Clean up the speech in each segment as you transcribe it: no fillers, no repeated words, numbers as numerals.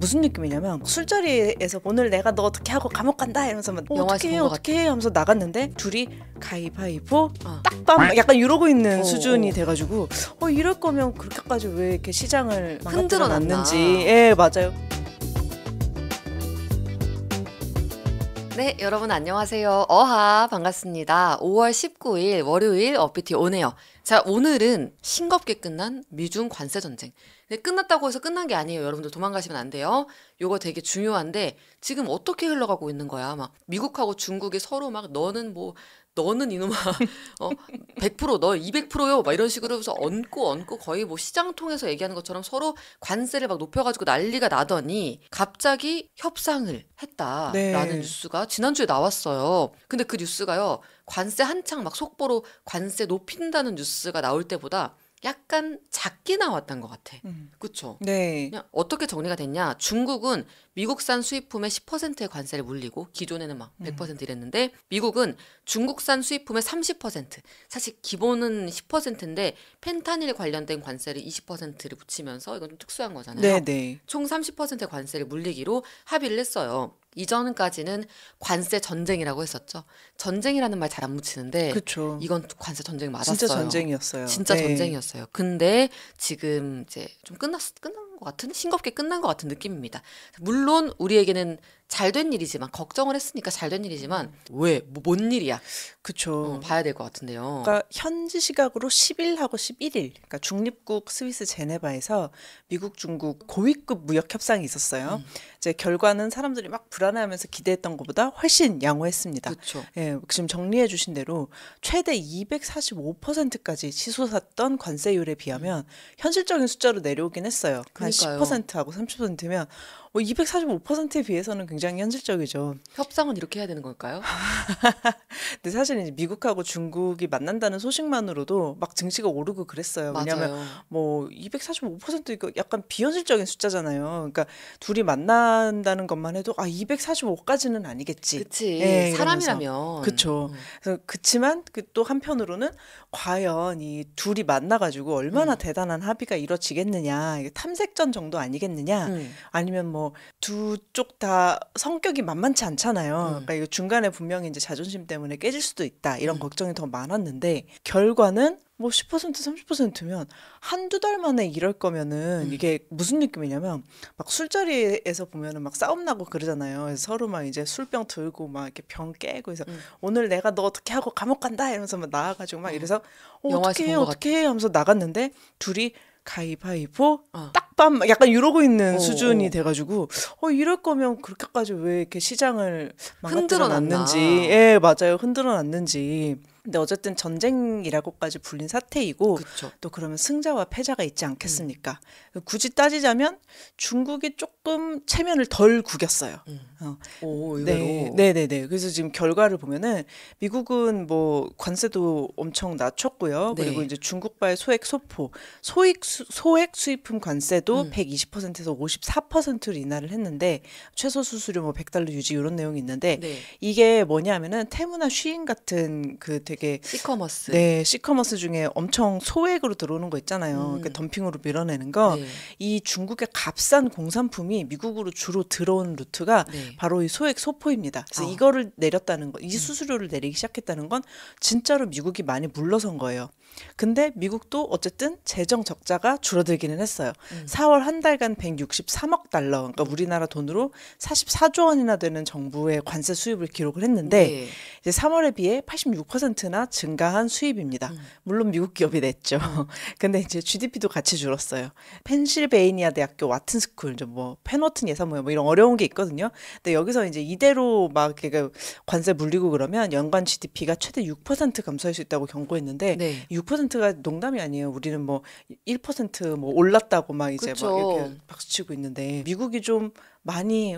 무슨 느낌이냐면 술자리에서 오늘 내가 너 어떻게 하고 감옥 간다 이러면서 막 영화에서 어떻게 해 본것 어떻게 해 하면서 나갔는데 둘이 가위바위보 어. 딱밤 약간 이러고 있는 어, 수준이 어. 돼가지고 이럴 거면 그렇게까지 왜 이렇게 시장을 흔들어 망가뜨려놨는지. 놨나. 예, 맞아요. 네, 여러분 안녕하세요. 어하, 반갑습니다. 5월 19일 월요일 업비티 오네요. 자, 오늘은 싱겁게 끝난 미중 관세 전쟁. 근데 끝났다고 해서 끝난 게 아니에요. 여러분들 도망가시면 안 돼요. 요거 되게 중요한데 지금 어떻게 흘러가고 있는 거야? 막 미국하고 중국이 서로 막 너는 이놈아 100%너 200%요 막 이런 식으로 해서 얹고 거의 뭐 시장 통해서 얘기하는 것처럼 서로 관세를 막 높여가지고 난리가 나더니 갑자기 협상을 했다라는 네. 뉴스가 지난주에 나왔어요. 근데 그 뉴스가요, 관세 한창 막 속보로 관세 높인다는 뉴스가 나올 때보다 약간 작게 나왔던 것 같아. 그쵸? 네. 그냥 어떻게 정리가 됐냐? 중국은 미국산 수입품에 10%의 관세를 물리고 기존에는 막 100% 이랬는데 미국은 중국산 수입품의 30%, 사실 기본은 10%인데 펜타닐 관련된 관세를 20%를 붙이면서 이건 좀 특수한 거잖아요. 네네. 총 30%의 관세를 물리기로 합의를 했어요. 이전까지는 관세 전쟁이라고 했었죠. 전쟁이라는 말 잘 안 붙이는데 그쵸. 이건 관세 전쟁 맞았어요. 진짜 전쟁이었어요. 진짜 네. 전쟁이었어요. 근데 지금 이제 좀 끝난 것 같은, 싱겁게 끝난 것 같은 느낌입니다. 물론 우리에게는 잘 된 일이지만, 걱정을 했으니까 잘 된 일이지만 왜? 뭔 일이야? 그쵸. 봐야 될 것 같은데요. 그러니까 현지 시각으로 10일하고 11일, 그러니까 중립국 스위스 제네바에서 미국, 중국 고위급 무역 협상이 있었어요. 이제 결과는 사람들이 막 불안해하면서 기대했던 것보다 훨씬 양호했습니다. 그렇죠. 예, 지금 정리해 주신 대로 최대 245%까지 치솟았던 관세율에 비하면 현실적인 숫자로 내려오긴 했어요. 한 그러니까요. 10%하고 30%면 245%에 비해서는 굉장히 현실적이죠. 협상은 이렇게 해야 되는 걸까요? 근데 사실 이제 미국하고 중국이 만난다는 소식만으로도 막 증시가 오르고 그랬어요. 왜냐하면 맞아요. 뭐 245% 이거 약간 비현실적인 숫자잖아요. 그러니까 둘이 만난다는 것만 해도 245까지는 아니겠지. 그치. 예, 이러면서. 사람이라면. 그쵸. 그래서 그치만 또 한편으로는 과연 이 둘이 만나가지고 얼마나 대단한 합의가 이루어지겠느냐. 이게 탐색전 정도 아니겠느냐. 아니면 뭐 두 쪽 다 성격이 만만치 않잖아요. 그러니까 이거 중간에 분명히 이제 자존심 때문에 깨질 수도 있다. 이런 걱정이 더 많았는데 결과는 뭐 10%, 30%면 한두 달 만에 이럴 거면은 이게 무슨 느낌이냐면 막 술자리에서 보면은 막 싸움 나고 그러잖아요. 그래서 서로 막 이제 술병 들고 막 이렇게 병 깨고 해서 오늘 내가 너 어떻게 하고 감옥 간다 이러면서 막 나와가지고 막 이래서 영화에서 어떻게 해 본것 어떻게 해 하면서 나갔는데 둘이 가위바위보 어. 딱밤 약간 이러고 있는 어, 수준이 어. 돼가지고 이럴 거면 그렇게까지 왜 이렇게 시장을 흔들어 망가뜨려놨는지. 놨나. 예, 맞아요. 흔들어놨는지. 근데 어쨌든 전쟁이라고까지 불린 사태이고 그쵸. 또 그러면 승자와 패자가 있지 않겠습니까? 굳이 따지자면 중국이 조금 체면을 덜 구겼어요. 오, 의외로. 네네네. 그래서 지금 결과를 보면은 미국은 뭐 관세도 엄청 낮췄고요. 네. 그리고 이제 중국발 소액 수입품 관세도 120%에서 54%를 인하를 했는데 최소 수수료 뭐 $100 유지 이런 내용이 있는데 네. 이게 뭐냐면은 테무나 쉬인 같은 그 되게 시커머스. 네, 시커머스 중에 엄청 소액으로 들어오는 거 있잖아요. 그러니까 덤핑으로 밀어내는 거. 네. 이 중국의 값싼 공산품이 미국으로 주로 들어온 루트가 네. 바로 이 소액 소포입니다. 그래서 어. 이거를 내렸다는 거, 이 수수료를 내리기 시작했다는 건 진짜로 미국이 많이 물러선 거예요. 근데 미국도 어쨌든 재정 적자가 줄어들기는 했어요. 4월 한 달간 163억 달러, 그러니까 우리나라 돈으로 44조 원이나 되는 정부의 관세 수입을 기록을 했는데 네. 이제 3월에 비해 86%나 증가한 수입입니다. 물론 미국 기업이 냈죠. 근데 이제 GDP도 같이 줄었어요. 펜실베이니아 대학교 와튼스쿨, 뭐 페너튼 예산모형 뭐 이런 어려운 게 있거든요. 근데 여기서 이제 이대로 막 관세 물리고 그러면 연간 GDP가 최대 6% 감소할 수 있다고 경고했는데 네. 6%가 농담이 아니에요. 우리는 뭐 1% 올랐다고 막 이제 그쵸. 막 이렇게 박수치고 있는데 미국이 좀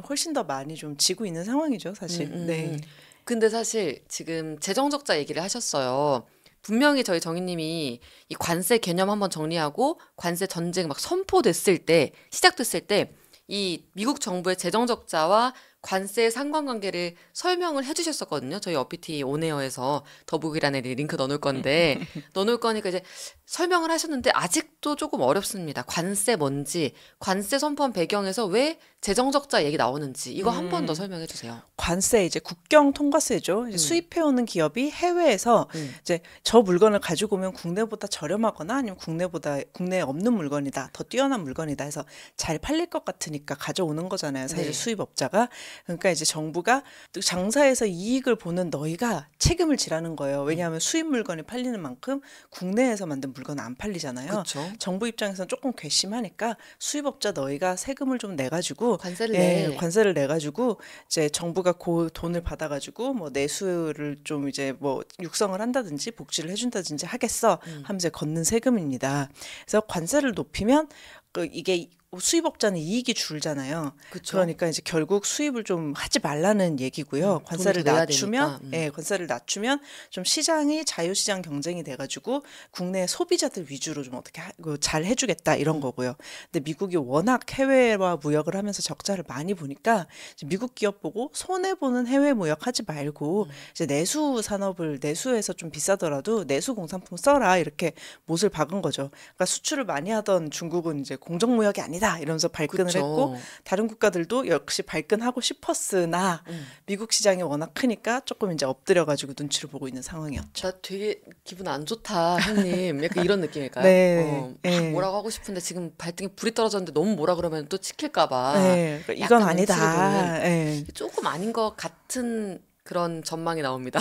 훨씬 더 많이 좀 지고 있는 상황이죠, 사실. 네. 근데 사실 지금 재정적자 얘기를 하셨어요. 분명히 저희 정희님이 이 관세 개념 한번 정리하고 관세 전쟁 막 선포됐을 때, 시작됐을 때 이 미국 정부의 재정적자와 관세의 상관관계를 설명을 해주셨었거든요. 저희 어피티 온에어에서 더보기란에 링크 넣어놓을 건데 넣어놓을 거니까 이제 설명을 하셨는데 아직도 조금 어렵습니다. 관세 뭔지, 관세 선포한 배경에서 왜 재정적자 얘기 나오는지 이거 한 번 더 설명해 주세요. 관세 이제 국경 통과세죠. 이제 수입해오는 기업이 해외에서 이제 저 물건을 가지고 오면 국내보다 저렴하거나 아니면 국내에 없는 물건이다, 더 뛰어난 물건이다 해서 잘 팔릴 것 같으니까 가져오는 거잖아요. 사실 네. 수입업자가. 그러니까 이제 정부가 또 장사에서 이익을 보는 너희가 책임을 지라는 거예요. 왜냐하면 수입 물건이 팔리는 만큼 국내에서 만든 물건은 안 팔리잖아요. 그렇죠. 정부 입장에서는 조금 괘씸하니까 수입업자 너희가 세금을 좀 내가지고 관세를 예, 내. 관세를 내가지고 이제 정부가 그 돈을 받아가지고 뭐 내수를 좀 이제 뭐 육성을 한다든지 복지를 해준다든지 하겠어 하면서 걷는 세금입니다. 그래서 관세를 높이면 이게 수입업자는 이익이 줄잖아요. 그쵸. 그러니까 이제 결국 수입을 좀 하지 말라는 얘기고요. 관세를 돈을 더 내야 낮추면, 되니까. 예, 관세를 낮추면 좀 시장이 자유시장 경쟁이 돼가지고 국내 소비자들 위주로 좀 어떻게 잘 해주겠다 이런 거고요. 근데 미국이 워낙 해외와 무역을 하면서 적자를 많이 보니까 이제 미국 기업 보고 손해 보는 해외 무역 하지 말고 이제 내수 산업을 내수에서 좀 비싸더라도 내수 공산품 써라 이렇게 못을 박은 거죠. 그러니까 수출을 많이 하던 중국은 이제 공정무역이 아니다 이러면서 발끈을 그쵸. 했고 다른 국가들도 역시 발끈하고 싶었으나 미국 시장이 워낙 크니까 조금 이제 엎드려가지고 눈치를 보고 있는 상황이었죠. 나 되게 기분 안 좋다, 형님. 약간 이런 느낌일까요? 네. 막 네. 뭐라고 하고 싶은데 지금 발등에 불이 떨어졌는데 너무 뭐라 그러면 또 찍힐까봐. 네, 그러니까 이건 약간 눈치를 아니다. 보는 네. 조금 아닌 것 같은 그런 전망이 나옵니다.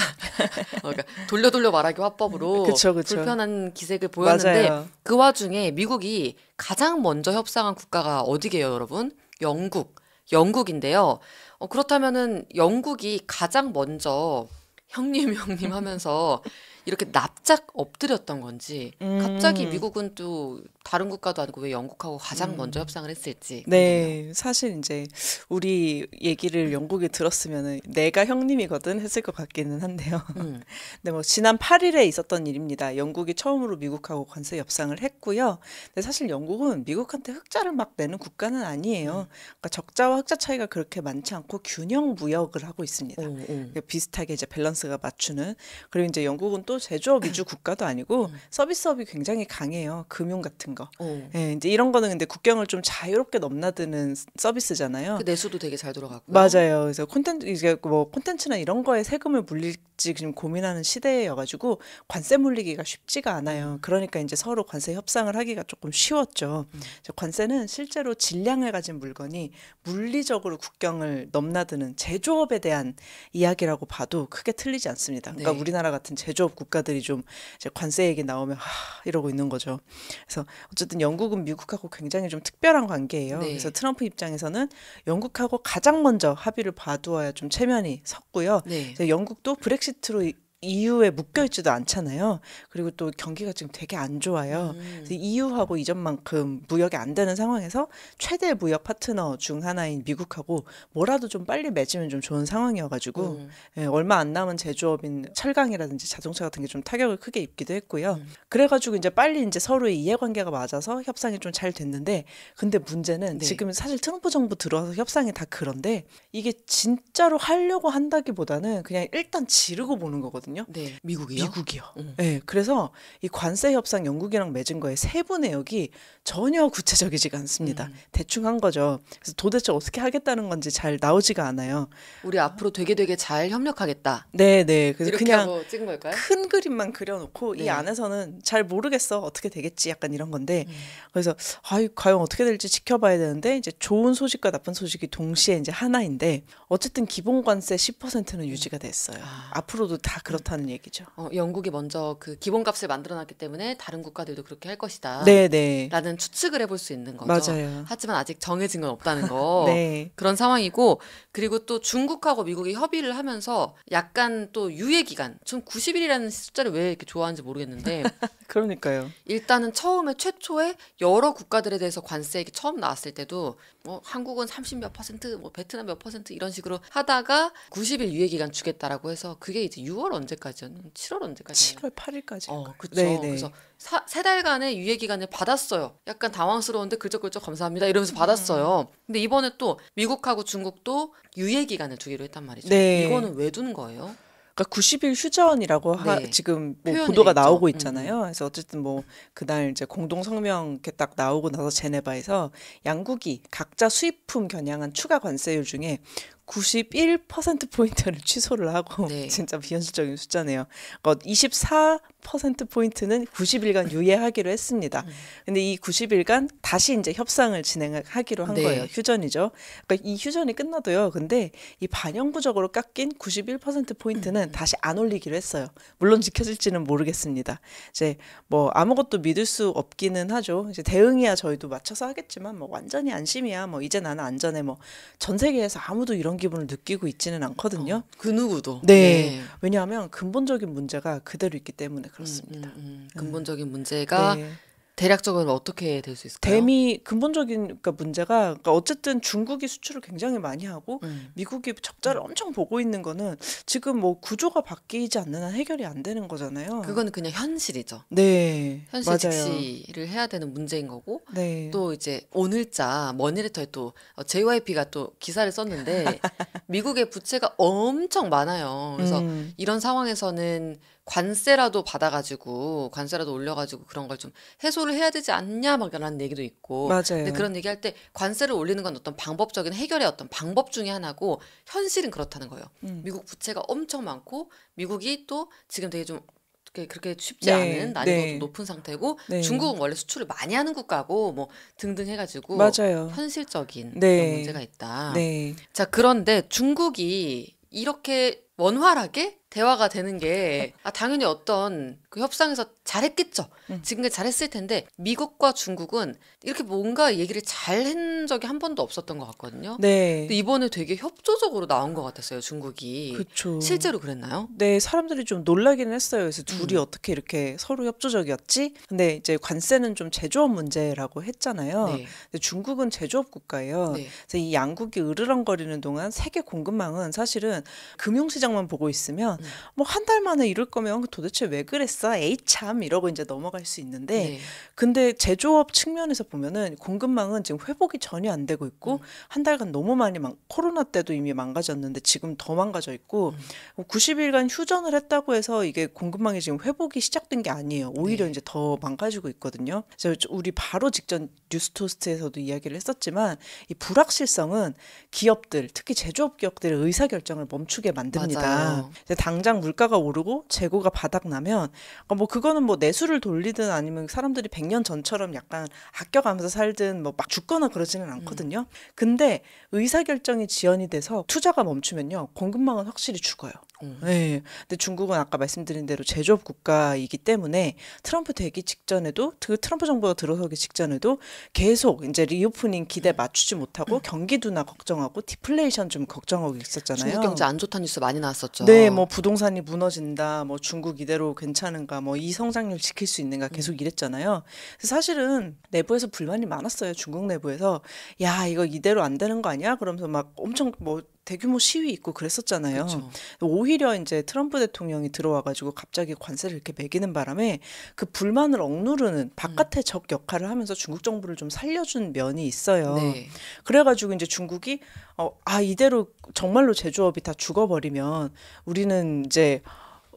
그러니까 돌려 말하기 화법으로 그쵸. 불편한 기색을 보였는데 맞아요. 그 와중에 미국이 가장 먼저 협상한 국가가 어디게요, 여러분? 영국인데요. 그렇다면은 영국이 가장 먼저 형님 하면서 이렇게 납작 엎드렸던 건지 갑자기 미국은 또 다른 국가도 아니고 왜 영국하고 가장 먼저 협상을 했을지 궁금해요. 네, 사실 이제 우리 얘기를 영국에 들었으면은 내가 형님이거든 했을 것 같기는 한데요. 근데 뭐 지난 8일에 있었던 일입니다. 영국이 처음으로 미국하고 관세 협상을 했고요. 근데 사실 영국은 미국한테 흑자를 막 내는 국가는 아니에요. 그러니까 적자와 흑자 차이가 그렇게 많지 않고 균형 무역을 하고 있습니다. 그러니까 비슷하게 이제 밸런스가 맞추는. 그리고 이제 영국은 또 제조업 위주 국가도 아니고 서비스업이 굉장히 강해요. 금융 같은 거. 예, 이제 이런 거는 근데 국경을 좀 자유롭게 넘나드는 서비스잖아요. 그 내수도 되게 잘 돌아갔고요. 맞아요. 그래서 콘텐츠나 이런 거에 세금을 물릴지 지금 고민하는 시대여가지고 관세 물리기가 쉽지가 않아요. 그러니까 이제 서로 관세 협상을 하기가 조금 쉬웠죠. 관세는 실제로 질량을 가진 물건이 물리적으로 국경을 넘나드는 제조업에 대한 이야기라고 봐도 크게 틀리지 않습니다. 그러니까 네. 우리나라 같은 제조업 국가들이 좀 이제 관세 얘기 나오면 이러고 있는 거죠. 그래서 어쨌든 영국은 미국하고 굉장히 좀 특별한 관계예요. 네. 그래서 트럼프 입장에서는 영국하고 가장 먼저 합의를 봐두어야 좀 체면이 섰고요. 네. 그래서 영국도 브렉시트로 EU에 묶여있지도 않잖아요. 그리고 또 경기가 지금 되게 안 좋아요. 그래서 EU하고 이전만큼 무역이 안 되는 상황에서 최대 무역 파트너 중 하나인 미국하고 뭐라도 좀 빨리 맺으면 좀 좋은 상황이어가지고 예, 얼마 안 남은 제조업인 철강이라든지 자동차 같은 게 좀 타격을 크게 입기도 했고요. 그래가지고 이제 빨리 이제 서로의 이해관계가 맞아서 협상이 좀 잘 됐는데 근데 문제는 네. 지금 사실 트럼프 정부 들어와서 협상이 다 그런데 이게 진짜로 하려고 한다기보다는 그냥 일단 지르고 보는 거거든요. 네. 미국이요? 미국이요. 네, 그래서 이 관세 협상 영국이랑 맺은 거에 세부 내역이 전혀 구체적이지가 않습니다. 대충 한 거죠. 그래서 도대체 어떻게 하겠다는 건지 잘 나오지가 않아요. 우리 앞으로 되게 잘 협력하겠다. 네. 그래서 이렇게 그냥 하고 찍은 걸까요? 큰 그림만 그려놓고 이 네. 안에서는 잘 모르겠어 어떻게 되겠지 약간 이런 건데 그래서 과연 어떻게 될지 지켜봐야 되는데 이제 좋은 소식과 나쁜 소식이 동시에 이제 하나인데 어쨌든 기본 관세 10%는 유지가 됐어요. 앞으로도 다 그렇다는 얘기죠. 영국이 먼저 그 기본값을 만들어놨기 때문에 다른 국가들도 그렇게 할 것이다. 네. 라는 추측을 해볼 수 있는 거죠. 맞아요. 하지만 아직 정해진 건 없다는 거. 네. 그런 상황이고 그리고 또 중국하고 미국이 협의를 하면서 약간 또 유예 기간 전 90일이라는 숫자를 왜 이렇게 좋아하는지 모르겠는데 그러니까요. 일단은 처음에 최초에 여러 국가들에 대해서 관세액이 처음 나왔을 때도 한국은 30 몇 퍼센트, 뭐 베트남 몇 퍼센트 이런 식으로 하다가 90일 유예 기간 주겠다라고 해서 그게 이제 6월 언제까지였나? 7월 언제까지였나? 7월 8일까지. 그쵸. 네네. 그래서 3달간의 유예 기간을 받았어요. 약간 당황스러운데 글쩍글쩍 감사합니다 이러면서 받았어요. 근데 이번에 또 미국하고 중국도 유예 기간을 두기로 했단 말이죠. 네. 이거는 왜 두는 거예요? 그러니까 90일 휴전이라고 네. 지금 뭐 표현이 보도가 돼 있죠. 나오고 있잖아요. 그래서 어쨌든 뭐 그날 이제 공동 성명 이렇게 딱 나오고 나서 제네바에서 양국이 각자 수입품 겨냥한 추가 관세율 중에 91%포인트를 취소를 하고 네. 진짜 비현실적인 숫자네요. 그러니까 24%포인트는 90일간 유예하기로 했습니다. 근데 이 90일간 다시 이제 협상을 진행하기로 한 네. 거예요. 휴전이죠. 그러니까 이 휴전이 끝나도요. 근데 이 반영구적으로 깎인 91%포인트는 다시 안 올리기로 했어요. 물론 지켜질지는 모르겠습니다. 이제 뭐 아무것도 믿을 수 없기는 하죠. 이제 대응이야 저희도 맞춰서 하겠지만 뭐 완전히 안심이야. 뭐 이제 나는 안전해. 뭐 전 세계에서 아무도 이런 기분을 느끼고 있지는 않거든요. 그 누구도. 네. 왜냐하면 근본적인 문제가 그대로 있기 때문에 그렇습니다. 근본적인 문제가 네. 대략적으로 어떻게 될 수 있을까요? 대미 근본적인 그러니까 문제가 그러니까 어쨌든 중국이 수출을 굉장히 많이 하고 미국이 적자를 엄청 보고 있는 거는 지금 뭐 구조가 바뀌지 않는 한 해결이 안 되는 거잖아요. 그거는 그냥 현실이죠. 네. 현실 맞아요. 직시를 해야 되는 문제인 거고 네. 또 이제 오늘자 머니레터에 또 JYP가 또 기사를 썼는데 미국의 부채가 엄청 많아요. 그래서 이런 상황에서는 관세라도 받아가지고 관세라도 올려가지고 그런 걸 좀 해소를 해야 되지 않냐 막 이런 얘기도 있고. 맞아요. 근데 그런 얘기할 때 관세를 올리는 건 어떤 방법적인 해결의 어떤 방법 중에 하나고 현실은 그렇다는 거예요. 미국 부채가 엄청 많고 미국이 또 지금 되게 좀 그렇게 쉽지 네, 않은 난이도도 네. 높은 상태고 네. 중국은 원래 수출을 많이 하는 국가고 뭐 등등 해가지고 맞아요. 현실적인 네. 그런 문제가 있다. 네. 자, 그런데 중국이 이렇게 원활하게 대화가 되는 게 당연히 어떤 그 협상에서 잘했겠죠. 지금까지 잘했을 텐데 미국과 중국은 이렇게 뭔가 얘기를 잘한 적이 한 번도 없었던 것 같거든요. 네. 근데 이번에 되게 협조적으로 나온 것 같았어요, 중국이. 그쵸. 실제로 그랬나요? 네, 사람들이 좀 놀라기는 했어요. 그래서 둘이 어떻게 이렇게 서로 협조적이었지? 근데 이제 관세는 좀 제조업 문제라고 했잖아요. 네. 근데 중국은 제조업 국가예요. 네. 그래서 이 양국이 으르렁거리는 동안 세계 공급망은 사실은 금융시장만 보고 있으면 뭐 한 달 만에 이럴 거면 도대체 왜 그랬어? 에이 참 이러고 이제 넘어갈 수 있는데 네. 근데 제조업 측면에서 보면은 공급망은 지금 회복이 전혀 안 되고 있고 한 달간 너무 많이 코로나 때도 이미 망가졌는데 지금 더 망가져 있고 90일간 휴전을 했다고 해서 이게 공급망이 지금 회복이 시작된 게 아니에요. 오히려 네. 이제 더 망가지고 있거든요. 그래서 우리 바로 직전 뉴스토스트에서도 이야기를 했었지만 이 불확실성은 기업들, 특히 제조업 기업들의 의사결정을 멈추게 만듭니다. 맞아요. 이제 당장 물가가 오르고 재고가 바닥나면 뭐 그거는 뭐 내수를 돌리든 아니면 사람들이 100년 전처럼 약간 아껴가면서 살든 뭐 막 죽거나 그러지는 않거든요. 근데 의사결정이 지연이 돼서 투자가 멈추면요. 공급망은 확실히 죽어요. 네. 근데 중국은 아까 말씀드린 대로 제조업 국가이기 때문에 트럼프 되기 직전에도 트럼프 정부가 들어서기 직전에도 계속 이제 리오프닝 기대 맞추지 못하고 경기 둔화 걱정하고 디플레이션 좀 걱정하고 있었잖아요. 중국 경제 안 좋다는 뉴스 많이 나왔었죠. 네, 뭐 부동산이 무너진다, 뭐 중국 이대로 괜찮은가, 뭐 이 성장률 지킬 수 있는가 계속 이랬잖아요. 그래서 사실은 내부에서 불만이 많았어요. 중국 내부에서 야 이거 이대로 안 되는 거 아니야? 그러면서 막 엄청 뭐 대규모 시위 있고 그랬었잖아요. 그렇죠. 오히려 이제 트럼프 대통령이 들어와가지고 갑자기 관세를 이렇게 매기는 바람에 그 불만을 억누르는 바깥의 적 역할을 하면서 중국 정부를 좀 살려준 면이 있어요. 네. 그래가지고 이제 중국이 이대로 정말로 제조업이 다 죽어버리면 우리는 이제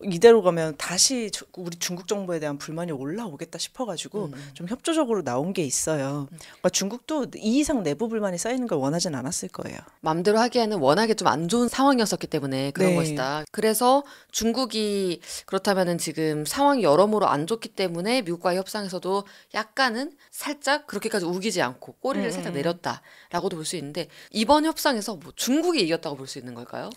이대로 가면 다시 우리 중국 정부에 대한 불만이 올라오겠다 싶어가지고 좀 협조적으로 나온 게 있어요. 그러니까 중국도 이 이상 내부 불만이 쌓이는 걸 원하진 않았을 거예요. 맘대로 하기에는 워낙에 좀 안 좋은 상황이었었기 때문에 그런 네. 것이다. 그래서 중국이 그렇다면은 지금 상황이 여러모로 안 좋기 때문에 미국과의 협상에서도 약간은 살짝 그렇게까지 우기지 않고 꼬리를 살짝 내렸다라고도 볼 수 있는데 이번 협상에서 뭐 중국이 이겼다고 볼 수 있는 걸까요?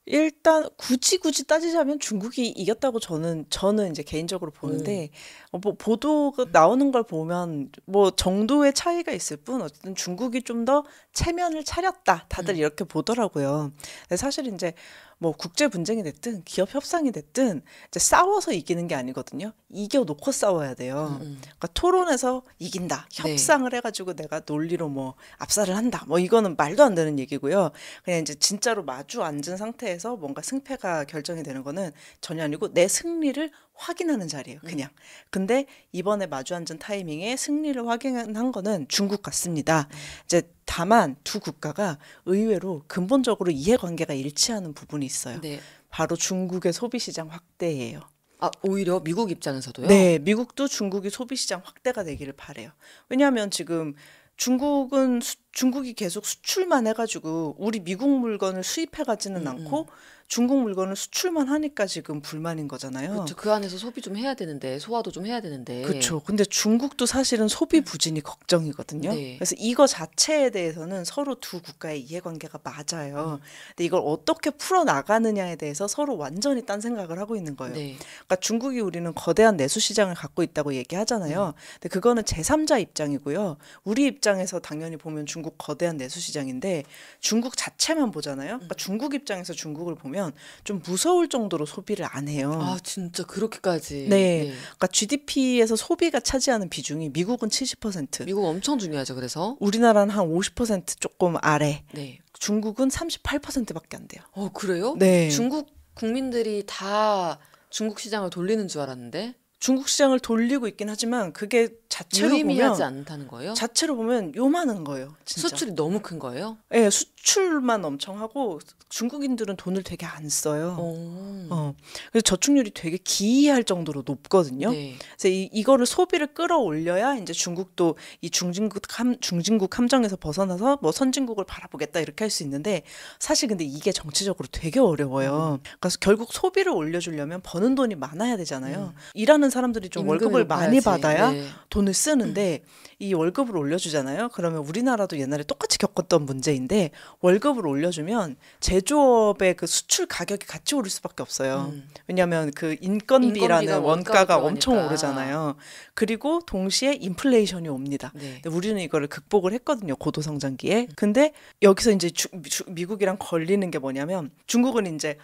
일단 굳이 따지자면 중국이 이겼다고 저는 이제 개인적으로 보는데 뭐 보도가 나오는 걸 보면 뭐 정도의 차이가 있을 뿐 어쨌든 중국이 좀 더 체면을 차렸다 다들 이렇게 보더라고요. 근데 사실 이제 뭐 국제 분쟁이 됐든 기업 협상이 됐든 이제 싸워서 이기는 게 아니거든요. 이겨놓고 싸워야 돼요. 그러니까 토론에서 이긴다. 협상을 해가지고 내가 논리로 뭐 압살을 한다. 뭐 이거는 말도 안 되는 얘기고요. 그냥 이제 진짜로 마주 앉은 상태에서 뭔가 승패가 결정이 되는 거는 전혀 아니고 내 승리를 확인하는 자리예요. 그냥. 근데 이번에 마주 앉은 타이밍에 승리를 확인한 거는 중국 같습니다. 이제 다만 두 국가가 의외로 근본적으로 이해관계가 일치하는 부분이 있어요. 네. 바로 중국의 소비시장 확대예요. 아, 오히려 미국 입장에서도요? 네, 미국도 중국이 소비시장 확대가 되기를 바래요. 왜냐하면 지금 중국이 계속 수출만 해가지고 우리 미국 물건을 수입해가지는 않고 중국 물건을 수출만 하니까 지금 불만인 거잖아요. 그렇죠. 그 안에서 소비 좀 해야 되는데 소화도 좀 해야 되는데. 그렇죠. 근데 중국도 사실은 소비 부진이 걱정이거든요. 네. 그래서 이거 자체에 대해서는 서로 두 국가의 이해관계가 맞아요. 근데 이걸 어떻게 풀어 나가느냐에 대해서 서로 완전히 딴 생각을 하고 있는 거예요. 네. 그러니까 중국이 우리는 거대한 내수 시장을 갖고 있다고 얘기하잖아요. 근데 그거는 제3자 입장이고요. 우리 입장에서 당연히 보면 중국 거대한 내수 시장인데 중국 자체만 보잖아요. 그러니까 중국 입장에서 중국을 보면 좀 무서울 정도로 소비를 안 해요. 아, 진짜 그렇게까지. 네. 그러니까 GDP에서 소비가 차지하는 비중이 미국은 70%, 미국 엄청 중요하죠. 그래서. 우리나라는 한 50% 조금 아래, 네. 중국은 38%밖에 안 돼요. 그래요? 네. 중국 국민들이 다 중국 시장을 돌리는 줄 알았는데 중국 시장을 돌리고 있긴 하지만 그게 자체로 유의미하지 보면 않다는 거예요? 자체로 보면 요만한 거예요. 진짜. 수출이 너무 큰 거예요? 네, 수출만 엄청 하고 중국인들은 돈을 되게 안 써요. 그래서 저축률이 되게 기이할 정도로 높거든요. 네. 그래서 이거를 소비를 끌어올려야 이제 중국도 이 중진국 함정에서 벗어나서 뭐 선진국을 바라보겠다 이렇게 할 수 있는데 사실 근데 이게 정치적으로 되게 어려워요. 그래서 결국 소비를 올려주려면 버는 돈이 많아야 되잖아요. 일하는 사람들이 좀 월급을 많이 받아야 네. 돈을 쓰는데 이 월급을 올려주잖아요. 그러면 우리나라도 옛날에 똑같이 겪었던 문제인데 월급을 올려주면 제조업의 그 수출 가격이 같이 오를 수밖에 없어요. 왜냐하면 그 인건비라는 인건비가 원가가 원가가 엄청 들어가니까. 오르잖아요. 그리고 동시에 인플레이션이 옵니다. 네. 근데 우리는 이거를 극복을 했거든요. 고도성장기에. 근데 여기서 이제 미국이랑 걸리는 게 뭐냐면 중국은 이제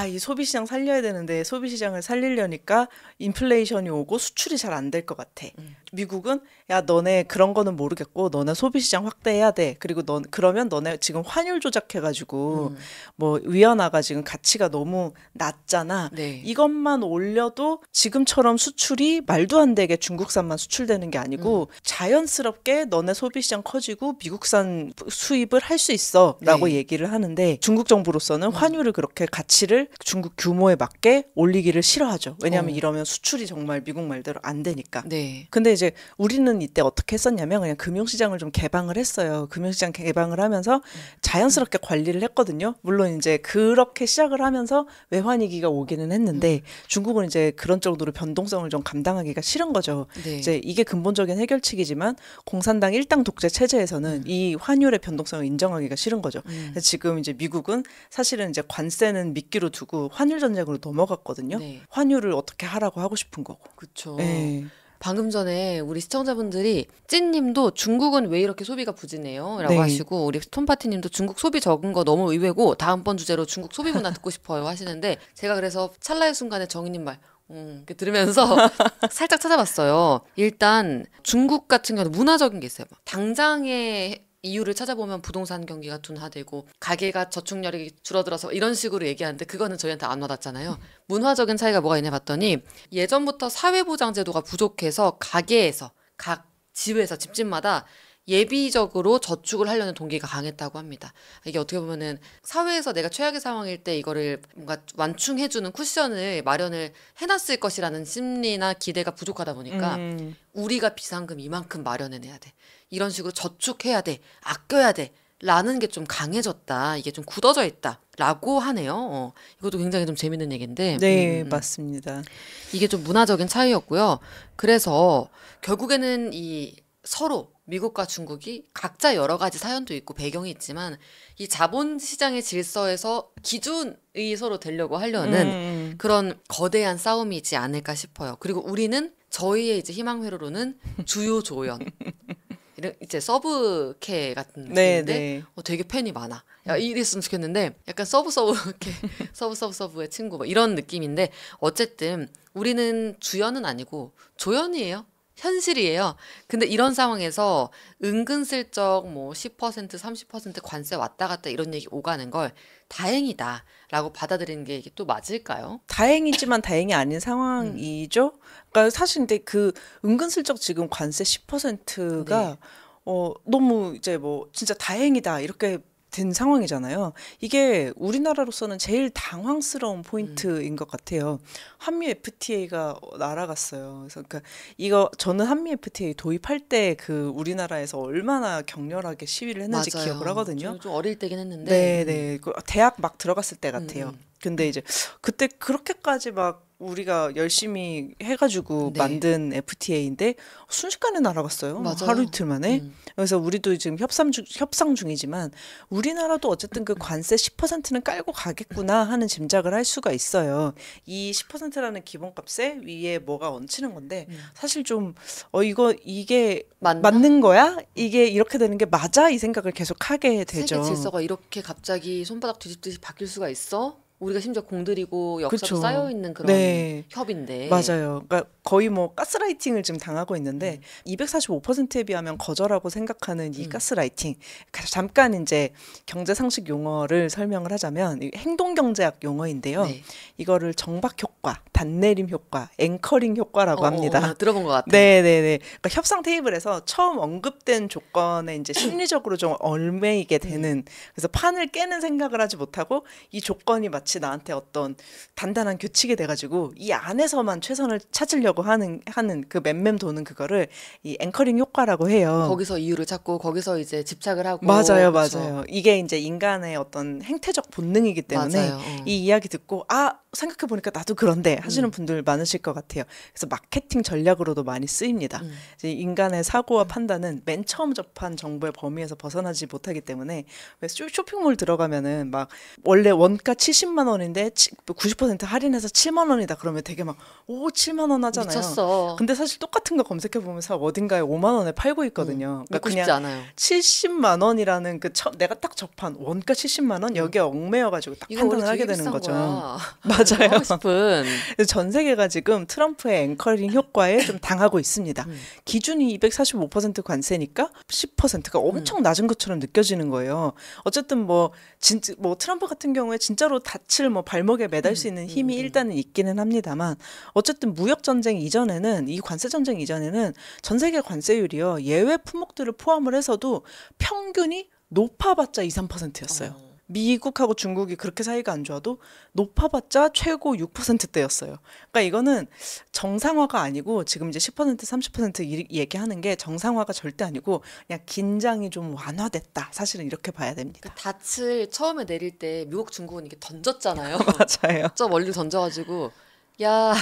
이 소비시장 살려야 되는데 소비시장을 살리려니까 인플레이션이 오고 수출이 잘 안 될 것 같아. 미국은 야 너네 그런 거는 모르겠고 너네 소비시장 확대해야 돼. 그리고 그러면 너네 지금 환율 조작해가지고 뭐 위안화가 지금 가치가 너무 낮잖아. 네. 이것만 올려도 지금처럼 수출이 말도 안 되게 중국산만 수출되는 게 아니고 자연스럽게 너네 소비시장 커지고 미국산 수입을 할 수 있어라고 네. 얘기를 하는데 중국 정부로서는 환율을 그렇게 가치를 중국 규모에 맞게 올리기를 싫어하죠. 왜냐하면 이러면 수출이 정말 미국 말대로 안 되니까. 네. 근데 이제 우리는 이때 어떻게 했었냐면 그냥 금융시장을 좀 개방을 했어요. 금융시장 개방을 하면서 자연스럽게 관리를 했거든요. 물론 이제 그렇게 시작을 하면서 외환위기가 오기는 했는데 중국은 이제 그런 정도로 변동성을 좀 감당하기가 싫은 거죠. 네. 이제 이게 근본적인 해결책이지만 공산당 일당 독재 체제에서는 이 환율의 변동성을 인정하기가 싫은 거죠. 그래서 지금 이제 미국은 사실은 이제 관세는 미끼로 두고 환율 전쟁으로 넘어갔거든요. 네. 환율을 어떻게 하라고 하고 싶은 거고. 그렇죠. 네. 방금 전에 우리 시청자분들이 찐님도 중국은 왜 이렇게 소비가 부진해요? 라고 네. 하시고 우리 톰파티님도 중국 소비 적은 거 너무 의외고 다음번 주제로 중국 소비 문화 듣고 싶어요 하시는데 제가 그래서 찰나의 순간에 정희님 말 이렇게 들으면서 살짝 찾아봤어요. 일단 중국 같은 경우는 문화적인 게 있어요. 당장의 이유를 찾아보면 부동산 경기가 둔화되고 가계가 저축률이 줄어들어서 이런 식으로 얘기하는데 그거는 저희한테 안 와닿잖아요. 문화적인 차이가 뭐가 있냐 봤더니 예전부터 사회보장제도가 부족해서 가게에서 각 집에서 집집마다 예비적으로 저축을 하려는 동기가 강했다고 합니다. 이게 어떻게 보면은 사회에서 내가 최악의 상황일 때 이거를 뭔가 완충해주는 쿠션을 마련을 해놨을 것이라는 심리나 기대가 부족하다 보니까 우리가 비상금 이만큼 마련해내야 돼. 이런 식으로 저축해야 돼. 아껴야 돼. 라는 게 좀 강해졌다. 이게 좀 굳어져 있다. 라고 하네요. 이것도 굉장히 좀 재밌는 얘기인데. 네, 맞습니다. 이게 좀 문화적인 차이였고요. 그래서 결국에는 이 서로 미국과 중국이 각자 여러 가지 사연도 있고 배경이 있지만 이 자본시장의 질서에서 기준이 서로 되려고 하려는 그런 거대한 싸움이지 않을까 싶어요. 그리고 우리는 저희의 이제 희망 회로로는 주요 조연 이런 이제 서브캐 같은 네, 느낌인데 네. 되게 팬이 많아. 야, 이랬으면 좋겠는데 약간 서브캐 서브의 친구 뭐 이런 느낌인데 어쨌든 우리는 주연은 아니고 조연이에요. 현실이에요. 근데 이런 상황에서 은근슬쩍 뭐 10%, 30% 관세 왔다 갔다 이런 얘기 오가는 걸 다행이다라고 받아들이는 게 이게 또 맞을까요? 다행이지만 다행이 아닌 상황이죠. 그러니까 사실 근데 그 은근슬쩍 지금 관세 10%가 네. 너무 이제 뭐 진짜 다행이다 이렇게 된 상황이잖아요. 이게 우리나라로서는 제일 당황스러운 포인트인 것 같아요. 한미 FTA가 날아갔어요. 그래서 그러니까 이거 저는 한미 FTA 도입할 때 그 우리나라에서 얼마나 격렬하게 시위를 했는지 기억을 맞아요. 하거든요. 좀 어릴 때긴 했는데. 네네. 그 대학 막 들어갔을 때 같아요. 음. 근데 이제 그때 그렇게까지 막 우리가 열심히 해가지고 네. 만든 FTA인데 순식간에 날아갔어요. 막 하루 맞아요. 이틀 만에. 그래서 우리도 지금 협상 중이지만 우리나라도 어쨌든 그 관세 10%는 깔고 가겠구나 하는 짐작을 할 수가 있어요. 이 10%라는 기본값에 위에 뭐가 얹히는 건데 사실 좀 이게 맞나? 맞는 거야? 이게 이렇게 되는 게 맞아? 이 생각을 계속 하게 세계 되죠. 질서가 이렇게 갑자기 손바닥 뒤집듯이 바뀔 수가 있어? 우리가 심지어 공들이고 역사도 그쵸. 쌓여 있는 그런 네. 협인데. 맞아요. 그러니까 거의 뭐 가스라이팅을 지금 당하고 있는데 245%에 비하면 거저라고 생각하는 이 가스라이팅. 잠깐 이제 경제 상식 용어를 설명을 하자면 이 행동경제학 용어인데요. 네. 이거를 정박 효과, 단내림 효과, 앵커링 효과라고 합니다. 들어본 것 같아. 네네네. 그러니까 협상 테이블에서 처음 언급된 조건에 이제 심리적으로 좀 얽매이게 되는, 그래서 판을 깨는 생각을 하지 못하고 이 조건이 마치 나한테 어떤 단단한 규칙이 돼가지고 이 안에서만 최선을 찾으려고 하는 그 맴맴 도는 그거를 이 앵커링 효과라고 해요. 거기서 이유를 찾고 거기서 이제 집착을 하고. 맞아요, 그쵸? 맞아요. 이게 이제 인간의 어떤 행태적 본능이기 때문에 맞아요. 이 이야기 듣고 생각해보니까 나도 그런데 하시는 분들 많으실 것 같아요. 그래서 마케팅 전략으로도 많이 쓰입니다. 이제 인간의 사고와 판단은 맨 처음 접한 정보의 범위에서 벗어나지 못하기 때문에 왜 쇼핑몰 들어가면은 막 원래 원가 70만 원인데 90% 할인해서 7만 원이다 그러면 되게 막 7만 원 하잖아요. 미쳤어. 근데 사실 똑같은 거 검색해보면 어딘가에 5만 원에 팔고 있거든요. 믿고 싶지 않아요. 70만 원이라는 내가 딱 접한 원가 70만 원 여기에 얽매여가지고 딱 이거 원래 판단을 하게 되게 되는 비싼 거죠. 거야. 맞아요. 하고 싶은. 전 세계가 지금 트럼프의 앵커링 효과에 좀 당하고 있습니다. 기준이 245% 관세니까 10%가 엄청 낮은 것처럼 느껴지는 거예요. 어쨌든 뭐 트럼프 같은 경우에 진짜로 닻을 발목에 매달 수 있는 힘이 일단은 있기는 합니다만 어쨌든 무역 전쟁 이전에는 이 관세 전쟁 이전에는 전 세계 관세율이요 예외 품목들을 포함을 해서도 평균이 높아봤자 2, 3%였어요. 미국하고 중국이 그렇게 사이가 안 좋아도 높아봤자 최고 6%대였어요. 그러니까 이거는 정상화가 아니고 지금 이제 10%, 30% 얘기하는 게 정상화가 절대 아니고 그냥 긴장이 좀 완화됐다. 사실은 이렇게 봐야 됩니다. 그 닻을 처음에 내릴 때 미국, 중국은 이렇게 던졌잖아요. 맞아요. 저 멀리 던져가지고 야,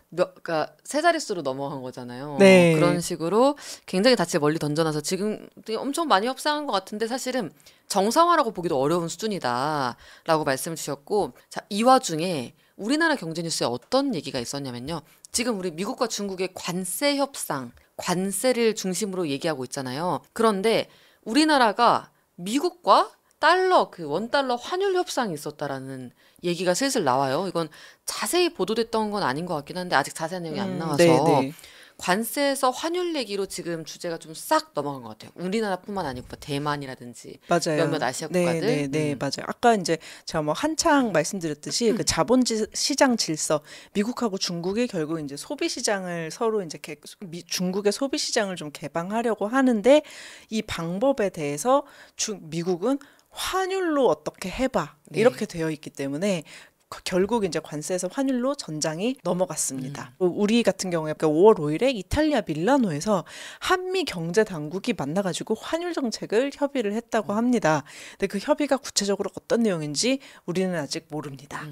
그러니까 세 자릿수로 넘어간 거잖아요. 네. 그런 식으로 굉장히 닻을 멀리 던져놔서 지금 되게 엄청 많이 협상한 것 같은데 사실은 정상화라고 보기도 어려운 수준이다라고 말씀을 주셨고, 자, 이 와중에 우리나라 경제뉴스에 어떤 얘기가 있었냐면요. 지금 우리 미국과 중국의 관세 협상, 관세를 중심으로 얘기하고 있잖아요. 그런데 우리나라가 미국과 달러, 그 원달러 환율 협상이 있었다라는 얘기가 슬슬 나와요. 이건 자세히 보도됐던 건 아닌 것 같긴 한데 아직 자세한 내용이 안 나와서 네네. 관세에서 환율 얘기로 지금 주제가 좀 싹 넘어간 것 같아요. 우리나라뿐만 아니고 뭐 대만이라든지 맞아요. 몇몇 아시아 국가들. 네, 맞아요. 아까 이제 제가 한창 말씀드렸듯이 그 시장 질서, 미국하고 중국이 결국 이제 소비 시장을 서로 이제 중국의 소비 시장을 좀 개방하려고 하는데 이 방법에 대해서 미국은 환율로 어떻게 해봐 이렇게 되어 있기 때문에 결국 이제 관세에서 환율로 전장이 넘어갔습니다. 우리 같은 경우에 5월 5일에 이탈리아 밀라노에서 한미 경제 당국이 만나가지고 환율 정책을 협의를 했다고 합니다. 근데 그 협의가 구체적으로 어떤 내용인지 우리는 아직 모릅니다.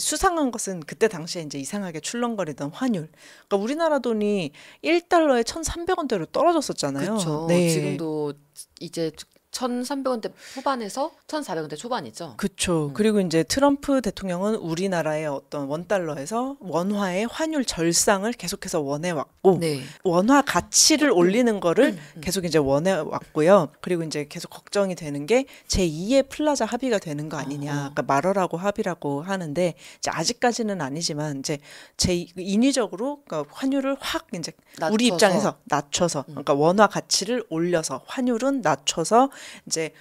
수상한 것은 그때 당시에 이제 이상하게 출렁거리던 환율. 그러니까 우리나라 돈이 1달러에 1,300원대로 떨어졌었잖아요. 그렇죠. 네. 지금도 이제 1,300원대 후반에서 1,400원대 초반이죠. 그쵸. 그리고 이제 트럼프 대통령은 우리나라의 어떤 원달러에서 원화의 환율 절상을 계속해서 원해왔고, 네. 원화 가치를 올리는 거를 계속 이제 원해왔고요. 그리고 이제 계속 걱정이 되는 게 제2의 플라자 합의가 되는 거 아니냐. 그러니까 말어라고 합의라고 하는데, 이제 아직까지는 아니지만 이제 인위적으로 그러니까 환율을 확 이제 우리 입장에서 낮춰서, 그러니까 원화 가치를 올려서 환율은 낮춰서 이제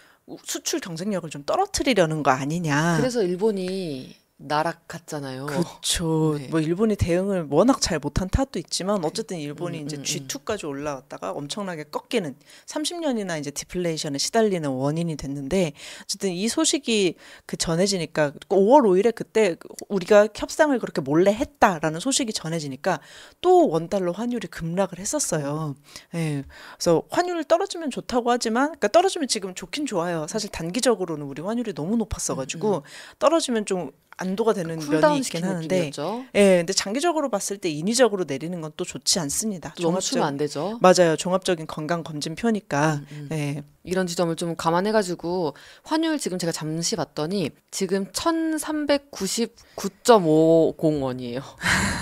수출 경쟁력을 좀 떨어뜨리려는 거 아니냐. 그래서 일본이 나락갔잖아요. 그렇죠. 네. 뭐 일본이 대응을 워낙 잘 못한 탓도 있지만 어쨌든 일본이 이제 G2까지 올라왔다가 엄청나게 꺾이는 30년이나 이제 디플레이션에 시달리는 원인이 됐는데 어쨌든 이 소식이 그 전해지니까 5월 5일에 그때 우리가 협상을 그렇게 몰래 했다라는 소식이 전해지니까 또 원달러 환율이 급락을 했었어요. 예. 그래서 환율 떨어지면 좋다고 하지만 그러니까 떨어지면 지금 좋긴 좋아요. 사실 단기적으로는 우리 환율이 너무 높았어가지고 떨어지면 좀 안도가 되는 면이 있긴 하는데, 예, 근데 장기적으로 봤을 때 인위적으로 내리는 건 또 좋지 않습니다. 너무 추면 안 되죠. 맞아요. 종합적인 건강 검진표니까. 예. 이런 지점을 좀 감안해가지고 환율 지금 제가 잠시 봤더니 지금 1,399.50원이에요.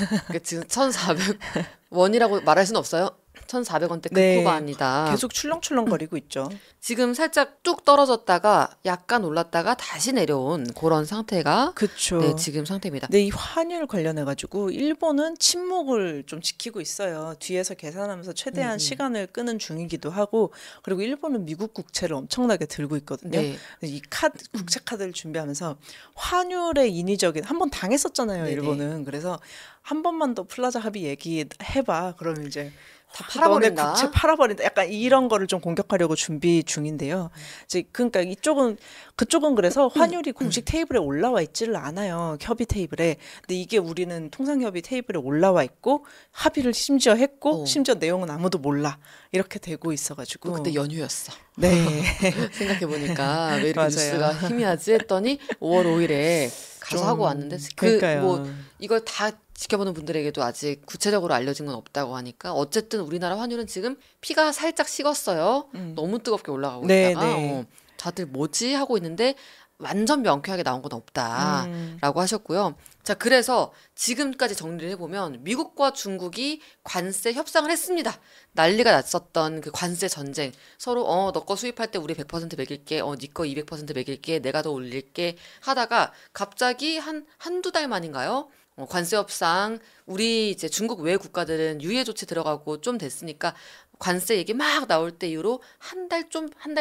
그러니까 지금 1,400원이라고 말할 수는 없어요. 1,400원대 급후반이다. 계속 출렁출렁거리고 있죠. 지금 살짝 뚝 떨어졌다가 약간 올랐다가 다시 내려온 그런 상태가 그쵸. 네, 지금 상태입니다. 근데 이 환율 관련해 가지고 일본은 침묵을 좀 지키고 있어요. 뒤에서 계산하면서 최대한 시간을 끄는 중이기도 하고 그리고 일본은 미국 국채를 엄청나게 들고 있거든요. 네. 이 국채 카드를 준비하면서 환율의 인위적인 한 번 당했었잖아요. 네네. 일본은. 그래서 한 번만 더 플라자 합의 얘기해봐. 그러면 이제 다 팔아버린다. 너네 국채 팔아버린다. 약간 이런 거를 좀 공격하려고 준비 중인데요. 이제 그러니까 그쪽은 그래서 환율이 공식 테이블에 올라와 있지를 않아요. 협의 테이블에. 근데 이게 우리는 통상협의 테이블에 올라와 있고 합의를 심지어 했고 심지어 내용은 아무도 몰라. 이렇게 되고 있어가지고. 그때 연휴였어. 네. 생각해보니까 왜 이렇게 뉴스가 희미하지 했더니 5월 5일에 가서 하고 왔는데 그러니까요. 이걸 다 지켜보는 분들에게도 아직 구체적으로 알려진 건 없다고 하니까 어쨌든 우리나라 환율은 지금 피가 살짝 식었어요. 너무 뜨겁게 올라가고 있다가 다들 뭐지 하고 있는데 완전 명쾌하게 나온 건 없다라고 하셨고요. 자, 그래서 지금까지 정리를 해보면 미국과 중국이 관세 협상을 했습니다. 난리가 났었던 그 관세 전쟁. 서로 너 거 수입할 때 우리 100% 매길게. 니 거 200% 매길게. 내가 더 올릴게. 하다가 갑자기 한두 달 만인가요? 관세 협상, 우리 이제 중국 외 국가들은 유예 조치 들어가고 좀 됐으니까 관세 얘기 막 나올 때 이후로 한 달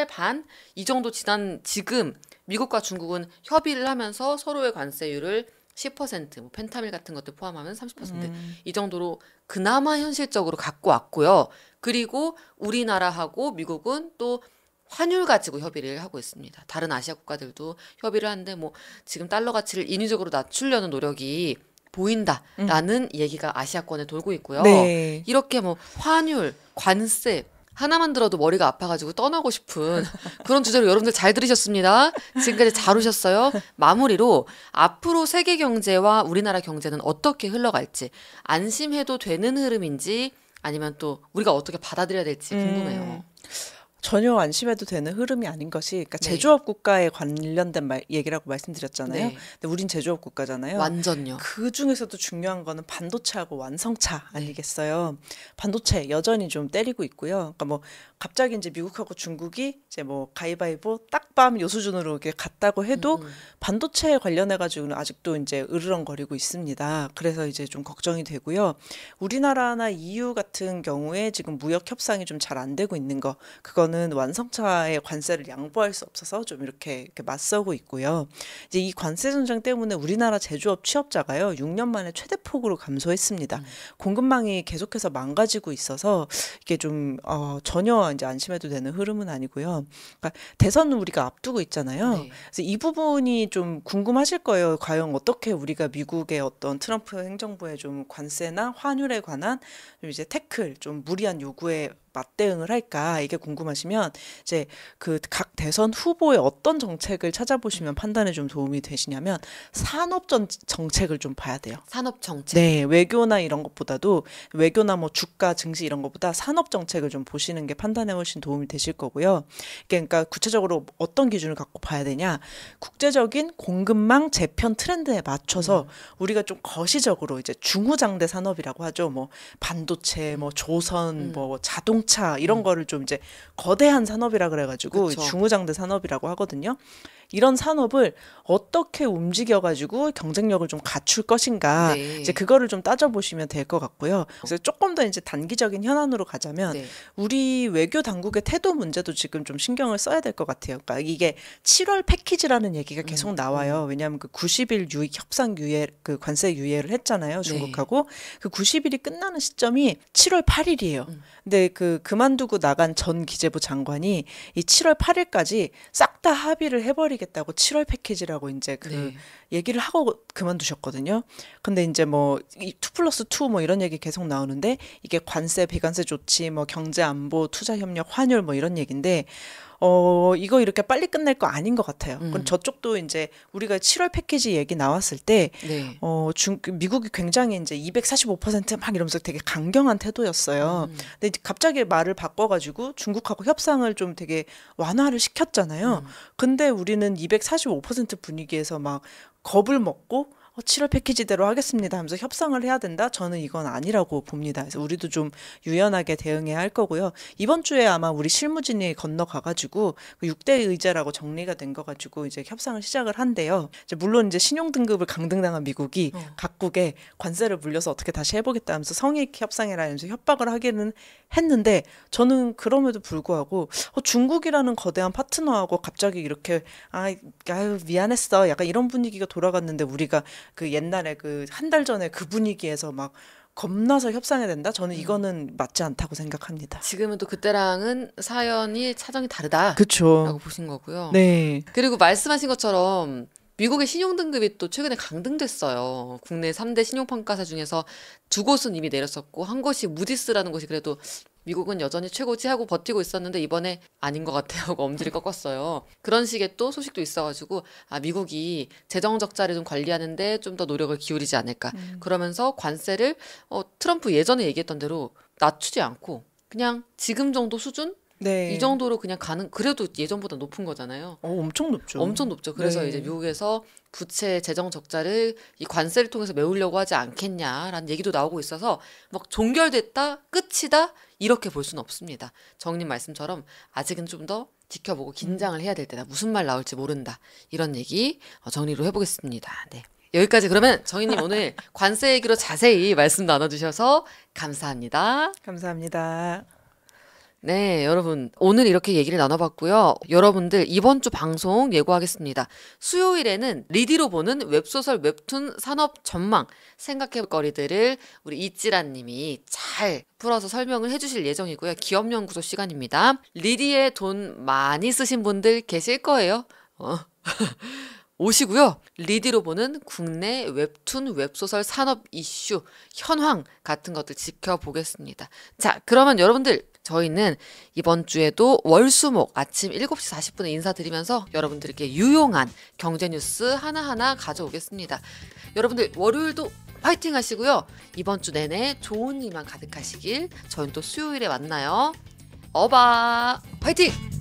반 이 정도 지난 지금 미국과 중국은 협의를 하면서 서로의 관세율을 10%, 뭐 펜타밀 같은 것들 포함하면 30%, 이 정도로 그나마 현실적으로 갖고 왔고요. 그리고 우리나라하고 미국은 또 환율 가지고 협의를 하고 있습니다. 다른 아시아 국가들도 협의를 하는데 뭐 지금 달러 가치를 인위적으로 낮추려는 노력이 보인다라는 얘기가 아시아권에 돌고 있고요. 네. 이렇게 뭐 환율, 관세 하나만 들어도 머리가 아파가지고 떠나고 싶은 그런 주제로 여러분들 잘 들으셨습니다. 지금까지 잘 오셨어요. 마무리로 앞으로 세계 경제와 우리나라 경제는 어떻게 흘러갈지 안심해도 되는 흐름인지 아니면 또 우리가 어떻게 받아들여야 될지 궁금해요. 전혀 안심해도 되는 흐름이 아닌 것이 그러니까 제조업 국가에 관련된 얘기라고 말씀드렸잖아요. 네. 근데 우린 제조업 국가잖아요. 완전요. 그 중에서도 중요한 거는 반도체하고 완성차 아니겠어요. 반도체 여전히 좀 때리고 있고요. 그러니까 뭐 갑자기 이제 미국하고 중국이 이제 뭐 가위바위보 딱밤 요 수준으로 이렇게 갔다고 해도 반도체에 관련해 가지고는 아직도 이제 으르렁거리고 있습니다. 그래서 이제 좀 걱정이 되고요. 우리나라나 EU 같은 경우에 지금 무역 협상이 좀 잘 안 되고 있는 거 그거는 완성차의 관세를 양보할 수 없어서 좀 이렇게 맞서고 있고요. 이제 이 관세 전쟁 때문에 우리나라 제조업 취업자가요 6년 만에 최대폭으로 감소했습니다. 공급망이 계속해서 망가지고 있어서 이게 좀 전혀 이제 안심해도 되는 흐름은 아니고요. 그러니까 대선은 우리가 앞두고 있잖아요. 네. 그래서 이 부분이 좀 궁금하실 거예요. 과연 어떻게 우리가 미국의 어떤 트럼프 행정부의 좀 관세나 환율에 관한 좀 이제 태클, 좀 무리한 요구에 맞대응을 할까 이게 궁금하시면 이제 그 각 대선 후보의 어떤 정책을 찾아보시면 판단에 좀 도움이 되시냐면 정책을 좀 봐야 돼요. 산업 정책. 네, 외교나 이런 것보다도 외교나 뭐 주가 증시 이런 것보다 산업 정책을 좀 보시는 게 판단에 훨씬 도움이 되실 거고요. 그러니까 구체적으로 어떤 기준을 갖고 봐야 되냐? 국제적인 공급망 재편 트렌드에 맞춰서 우리가 좀 거시적으로 이제 중후장대 산업이라고 하죠. 뭐 반도체, 뭐 조선, 뭐 자동차 이런 거를 좀 이제 거대한 산업이라 그래가지고 그쵸. 중후장대 산업이라고 하거든요. 이런 산업을 어떻게 움직여가지고 경쟁력을 좀 갖출 것인가 네. 이제 그거를 좀 따져보시면 될 것 같고요. 그래서 조금 더 이제 단기적인 현안으로 가자면 네. 우리 외교 당국의 태도 문제도 지금 좀 신경을 써야 될 것 같아요. 그러니까 이게 7월 패키지라는 얘기가 계속 나와요. 왜냐하면 그 90일 협상 유예, 그 관세 유예를 했잖아요. 중국하고 그 90일이 끝나는 시점이 7월 8일이에요. 근데 그 그만두고 나간 전 기재부 장관이 이 7월 8일까지 싹 다 합의를 해버리겠다고 7월 패키지라고 이제 그 네. 얘기를 하고 그만두셨거든요. 근데 이제 뭐 2+2 뭐 이런 얘기 계속 나오는데 이게 관세, 비관세 조치, 뭐 경제 안보, 투자 협력, 환율 뭐 이런 얘기인데 이거 이렇게 빨리 끝낼 거 아닌 것 같아요. 그럼 저쪽도 이제 우리가 7월 패키지 얘기 나왔을 때, 네. 미국이 굉장히 이제 245%막 이러면서 되게 강경한 태도였어요. 근데 이제 갑자기 말을 바꿔가지고 중국하고 협상을 좀 되게 완화를 시켰잖아요. 근데 우리는 245% 분위기에서 막 겁을 먹고 7월 패키지대로 하겠습니다 하면서 협상을 해야 된다? 저는 이건 아니라고 봅니다. 그래서 우리도 좀 유연하게 대응해야 할 거고요. 이번 주에 아마 우리 실무진이 건너가가지고 그 6대 의제라고 정리가 된 거 가지고 이제 협상을 시작을 한대요. 이제 물론 이제 신용 등급을 강등당한 미국이 각국에 관세를 물려서 어떻게 다시 해보겠다 하면서 성익 협상이라면서 협박을 하기는 했는데 저는 그럼에도 불구하고 중국이라는 거대한 파트너하고 갑자기 이렇게 아유 미안했어 약간 이런 분위기가 돌아갔는데 우리가 그 옛날에 그 한 달 전에 그 분위기에서 막 겁나서 협상해야 된다? 저는 이거는 맞지 않다고 생각합니다. 지금은 또 그때랑은 사연이 사정이 다르다라고 그렇죠. 보신 거고요. 네. 그리고 말씀하신 것처럼 미국의 신용 등급이 또 최근에 강등됐어요. 국내 3대 신용평가사 중에서 두 곳은 이미 내렸었고 한 곳이 무디스라는 곳이 그래도 미국은 여전히 최고지 하고 버티고 있었는데 이번에 아닌 것 같아요 하고 엄지를 꺾었어요. 그런 식의 또 소식도 있어가지고 미국이 재정 적자를 좀 관리하는데 좀 더 노력을 기울이지 않을까. 그러면서 관세를 트럼프 예전에 얘기했던 대로 낮추지 않고 그냥 지금 정도 수준? 네. 이 정도로 그냥 가는 그래도 예전보다 높은 거잖아요. 엄청 높죠. 엄청 높죠. 그래서 네. 이제 미국에서 부채 재정 적자를 이 관세를 통해서 메우려고 하지 않겠냐라는 얘기도 나오고 있어서 막 종결됐다 끝이다 이렇게 볼 수는 없습니다. 정님 말씀처럼 아직은 좀 더 지켜보고 긴장을 해야 될 때다. 무슨 말 나올지 모른다. 이런 얘기 정리로 해보겠습니다. 네. 여기까지 그러면 정희님 오늘 관세 얘기로 자세히 말씀 나눠주셔서 감사합니다. 감사합니다. 네, 여러분. 오늘 이렇게 얘기를 나눠봤고요. 여러분들 이번 주 방송 예고하겠습니다. 수요일에는 리디로 보는 웹소설 웹툰 산업 전망 생각해볼 거리들을 우리 이찌라님이 잘 풀어서 설명을 해주실 예정이고요. 기업연구소 시간입니다. 리디에 돈 많이 쓰신 분들 계실 거예요. 오시고요. 리디로 보는 국내 웹툰, 웹소설 산업 이슈, 현황 같은 것들 지켜보겠습니다. 자, 그러면 여러분들 저희는 이번 주에도 월수목 아침 7시 40분에 인사드리면서 여러분들께 유용한 경제 뉴스 하나하나 가져오겠습니다. 여러분들 월요일도 파이팅 하시고요. 이번 주 내내 좋은 일만 가득하시길. 저희는 또 수요일에 만나요. 어바 파이팅!